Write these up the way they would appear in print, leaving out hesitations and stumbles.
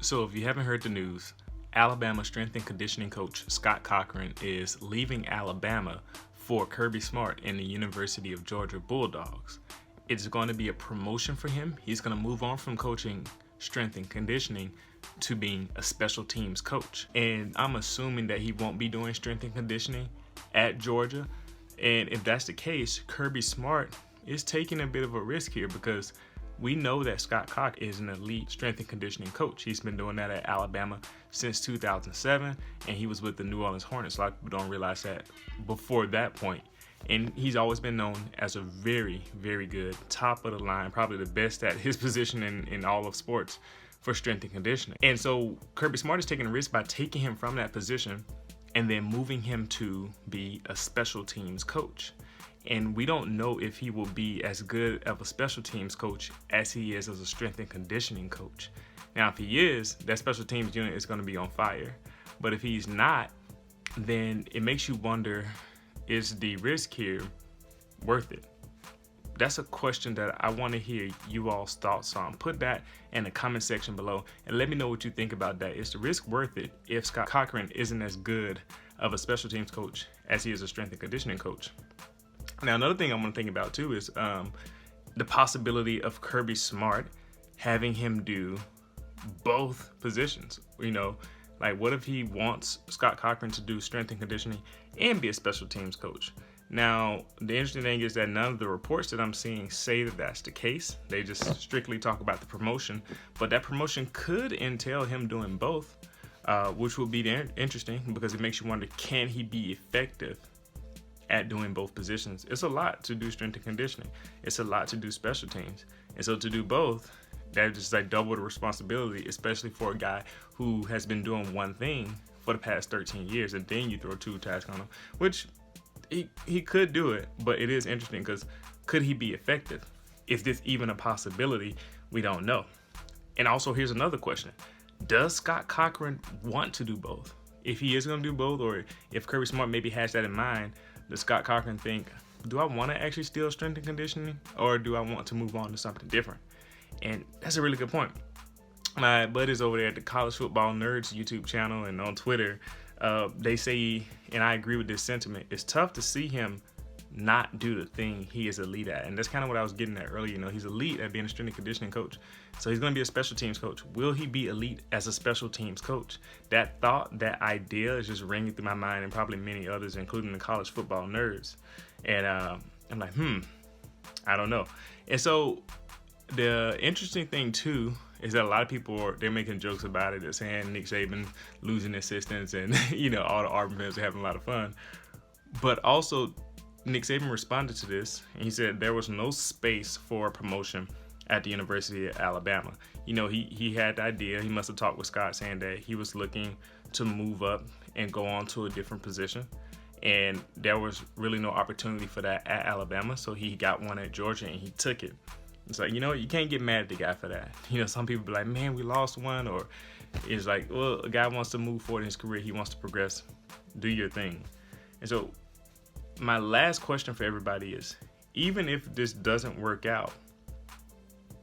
So if you haven't heard the news, Alabama strength and conditioning coach Scott Cochran is leaving Alabama for Kirby Smart in the University of Georgia Bulldogs. It's going to be a promotion for him. He's going to move on from coaching strength and conditioning to being a special teams coach. And I'm assuming that he won't be doing strength and conditioning at Georgia. And if that's the case, Kirby Smart is taking a bit of a risk here because we know that Scott Cochran is an elite strength and conditioning coach. He's been doing that at Alabama since 2007, and he was with the New Orleans Hornets. A lot of people don't realize that before that point. And he's always been known as a very, very good, top of the line, probably the best at his position in all of sports for strength and conditioning. And so Kirby Smart is taking a risk by taking him from that position and then moving him to be a special teams coach. And we don't know if he will be as good of a special teams coach as he is as a strength and conditioning coach. Now, if he is, that special teams unit is going to be on fire. But if he's not, then it makes you wonder, is the risk here worth it? That's a question that I want to hear you all's thoughts on. Put that in the comment section below and let me know what you think about that. Is the risk worth it if Scott Cochran isn't as good of a special teams coach as he is a strength and conditioning coach? Now, another thing I'm going to think about too is the possibility of Kirby Smart having him do both positions. You know, like what if he wants Scott Cochran to do strength and conditioning and be a special teams coach? Now, the interesting thing is that none of the reports that I'm seeing say that that's the case. They just strictly talk about the promotion, but that promotion could entail him doing both, which will be interesting because it makes you wonder, can he be effective at doing both positions? It's a lot to do strength and conditioning. It's a lot to do special teams. And so to do both, that just like double the responsibility, especially for a guy who has been doing one thing for the past 13 years. And then you throw two tasks on him, which he could do it, but it is interesting because could he be effective? Is this even a possibility? We don't know. And also here's another question. Does Scott Cochran want to do both? If he is going to do both, or if Kirby Smart maybe has that in mind, does Scott Cochran think, do I want to actually steal strength and conditioning, or do I want to move on to something different? And that's a really good point. My buddies over there at the College Football Nerds YouTube channel and on Twitter, they say, and I agree with this sentiment, it's tough to see him not do the thing he is elite at. And that's kind of what I was getting at earlier. You know, he's elite at being a strength and conditioning coach. So he's going to be a special teams coach. Will he be elite as a special teams coach? That thought, that idea is just ringing through my mind, and probably many others, including the College Football Nerds. And I'm like, I don't know. And so the interesting thing too is that a lot of people they're making jokes about it. They're saying Nick Saban losing assistants, and you know, all the Auburn fans are having a lot of fun. But also, Nick Saban responded to this, and he said there was no space for promotion at the University of Alabama. You know, he had the idea. He must have talked with Scott, saying that he was looking to move up and go on to a different position. And there was really no opportunity for that at Alabama, so he got one at Georgia, and he took it. It's like, you know, you can't get mad at the guy for that. You know, some people be like, man, we lost one, or it's like, well, a guy wants to move forward in his career. He wants to progress. Do your thing. And so my last question for everybody is, even if this doesn't work out,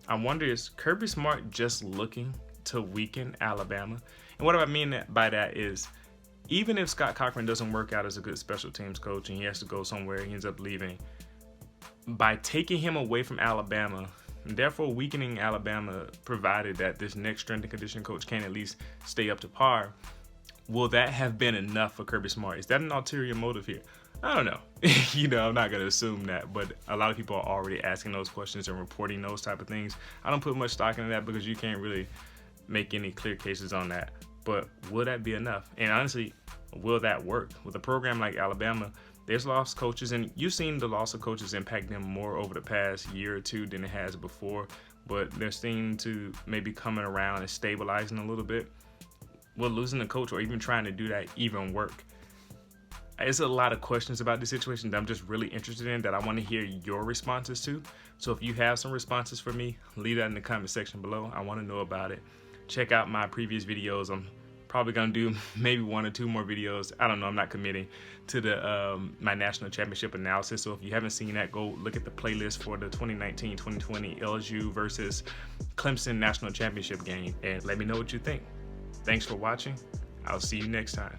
I wonder, is Kirby Smart just looking to weaken Alabama? And what I mean by that is, even if Scott Cochran doesn't work out as a good special teams coach and he has to go somewhere, he ends up leaving, by taking him away from Alabama, and therefore weakening Alabama, provided that this next strength and conditioning coach can at least stay up to par, will that have been enough for Kirby Smart? Is that an ulterior motive here? I don't know. You know, I'm not going to assume that, but a lot of people are already asking those questions and reporting those type of things. I don't put much stock into that because you can't really make any clear cases on that. But will that be enough? And honestly, will that work? With a program like Alabama, there's lost coaches, and you've seen the loss of coaches impact them more over the past year or two than it has before, but they're seen to maybe coming around and stabilizing a little bit. Will losing a coach or even trying to do that even work? There's a lot of questions about this situation that I'm just really interested in, that I want to hear your responses to. So if you have some responses for me, leave that in the comment section below. I want to know about it. Check out my previous videos. I'm probably gonna do maybe 1 or 2 more videos. I don't know, I'm not committing to the my national championship analysis. So if you haven't seen that, go look at the playlist for the 2019-2020 LSU versus Clemson National Championship game and let me know what you think. Thanks for watching. I'll see you next time.